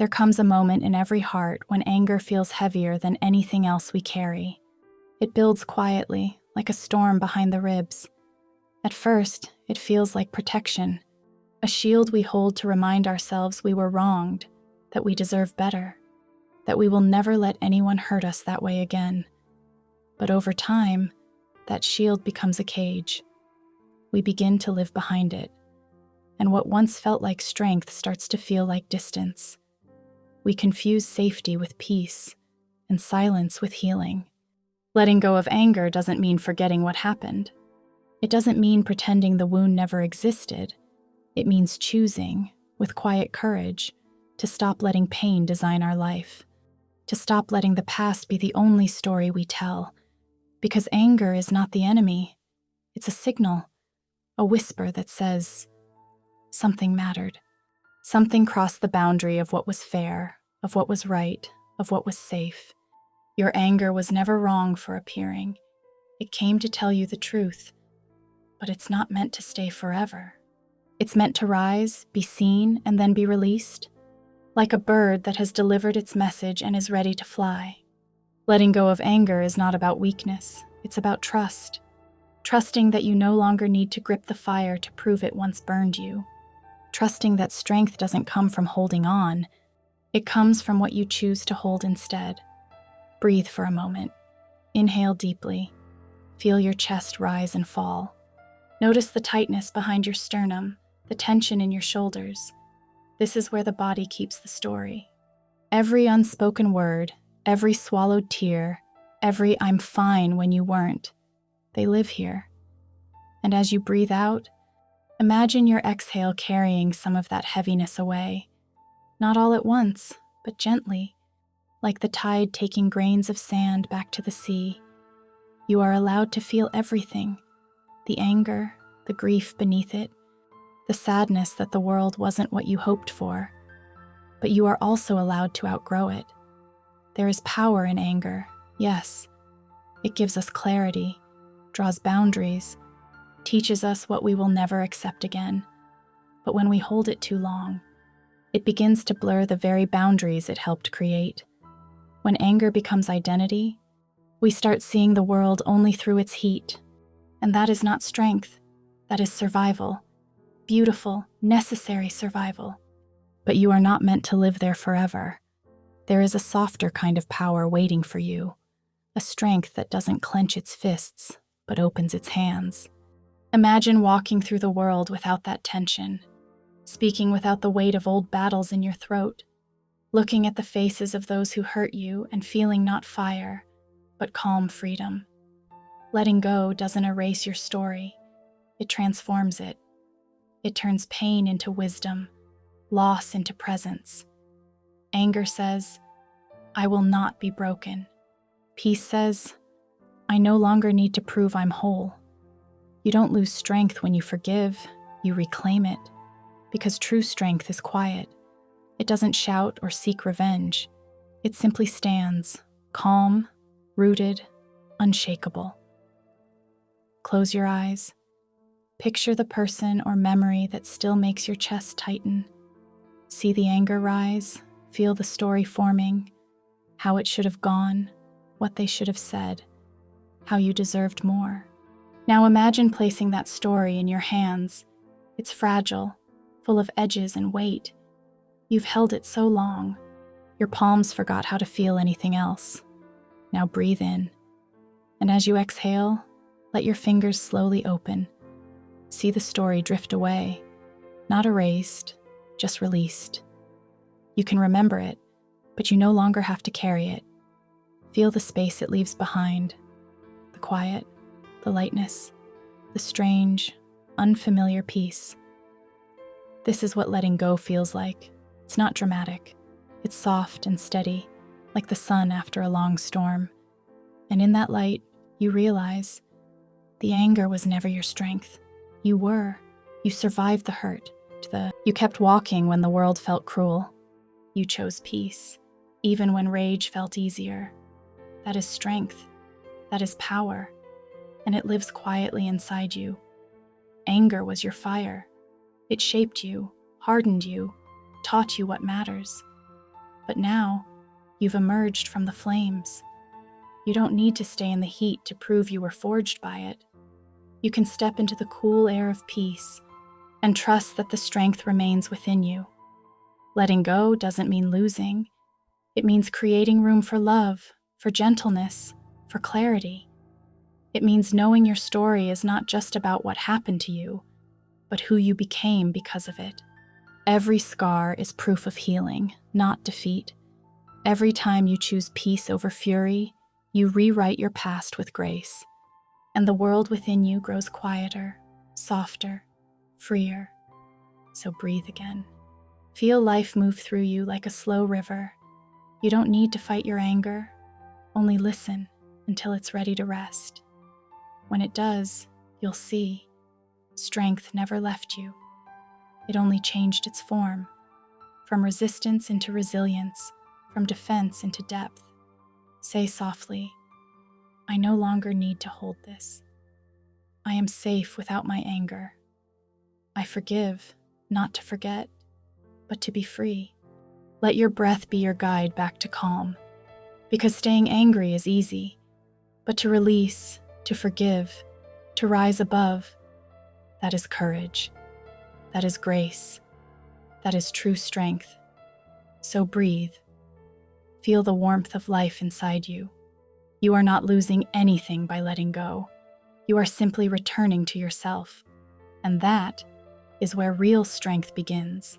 There comes a moment in every heart when anger feels heavier than anything else we carry. It builds quietly, like a storm behind the ribs. At first, it feels like protection, a shield we hold to remind ourselves we were wronged, that we deserve better, that we will never let anyone hurt us that way again. But over time, that shield becomes a cage. We begin to live behind it, and what once felt like strength starts to feel like distance. We confuse safety with peace, and silence with healing. Letting go of anger doesn't mean forgetting what happened. It doesn't mean pretending the wound never existed. It means choosing, with quiet courage, to stop letting pain design our life, to stop letting the past be the only story we tell. Because anger is not the enemy. It's a signal, a whisper that says, something mattered. Something crossed the boundary of what was fair, of what was right, of what was safe. Your anger was never wrong for appearing. It came to tell you the truth, but it's not meant to stay forever. It's meant to rise, be seen, and then be released, like a bird that has delivered its message and is ready to fly. Letting go of anger is not about weakness, it's about trust. Trusting that you no longer need to grip the fire to prove it once burned you. Trusting that strength doesn't come from holding on, it comes from what you choose to hold instead. Breathe for a moment. Inhale deeply. Feel your chest rise and fall. Notice the tightness behind your sternum, the tension in your shoulders. This is where the body keeps the story. Every unspoken word, every swallowed tear, every "I'm fine" when you weren't, they live here. And as you breathe out, imagine your exhale carrying some of that heaviness away. Not all at once, but gently, like the tide taking grains of sand back to the sea. You are allowed to feel everything, the anger, the grief beneath it, the sadness that the world wasn't what you hoped for. But you are also allowed to outgrow it. There is power in anger, yes. It gives us clarity, draws boundaries, teaches us what we will never accept again. But when we hold it too long, it begins to blur the very boundaries it helped create. When anger becomes identity, we start seeing the world only through its heat. And that is not strength, that is survival. Beautiful, necessary survival. But you are not meant to live there forever. There is a softer kind of power waiting for you, a strength that doesn't clench its fists, but opens its hands. Imagine walking through the world without that tension, speaking without the weight of old battles in your throat, looking at the faces of those who hurt you and feeling not fire, but calm freedom. Letting go doesn't erase your story. It transforms it. It turns pain into wisdom, loss into presence. Anger says, I will not be broken. Peace says, I no longer need to prove I'm whole. You don't lose strength when you forgive, you reclaim it. Because true strength is quiet. It doesn't shout or seek revenge. It simply stands, calm, rooted, unshakable. Close your eyes. Picture the person or memory that still makes your chest tighten. See the anger rise, feel the story forming, how it should have gone, what they should have said, how you deserved more. Now imagine placing that story in your hands. It's fragile, full of edges and weight. You've held it so long, your palms forgot how to feel anything else. Now breathe in, and as you exhale, let your fingers slowly open. See the story drift away, not erased, just released. You can remember it, but you no longer have to carry it. Feel the space it leaves behind, the quiet, the lightness, the strange, unfamiliar peace. This is what letting go feels like. It's not dramatic. It's soft and steady, like the sun after a long storm. And in that light, you realize the anger was never your strength. You survived the hurt. You kept walking when the world felt cruel. You chose peace, even when rage felt easier. That is strength. That is power. And it lives quietly inside you. Anger was your fire. It shaped you, hardened you, taught you what matters. But now, you've emerged from the flames. You don't need to stay in the heat to prove you were forged by it. You can step into the cool air of peace and trust that the strength remains within you. Letting go doesn't mean losing. It means creating room for love, for gentleness, for clarity. It means knowing your story is not just about what happened to you, but who you became because of it. Every scar is proof of healing, not defeat. Every time you choose peace over fury, you rewrite your past with grace. And the world within you grows quieter, softer, freer. So breathe again. Feel life move through you like a slow river. You don't need to fight your anger, only listen until it's ready to rest. When it does, you'll see strength never left you. It only changed its form, from resistance into resilience, from defense into depth. Say softly, I no longer need to hold this. I am safe without my anger. I forgive, not to forget, but to be free. Let your breath be your guide back to calm, because staying angry is easy, but to release, to forgive, to rise above, that is courage, that is grace, that is true strength. So breathe. Feel the warmth of life inside you. You are not losing anything by letting go. You are simply returning to yourself. And that is where real strength begins.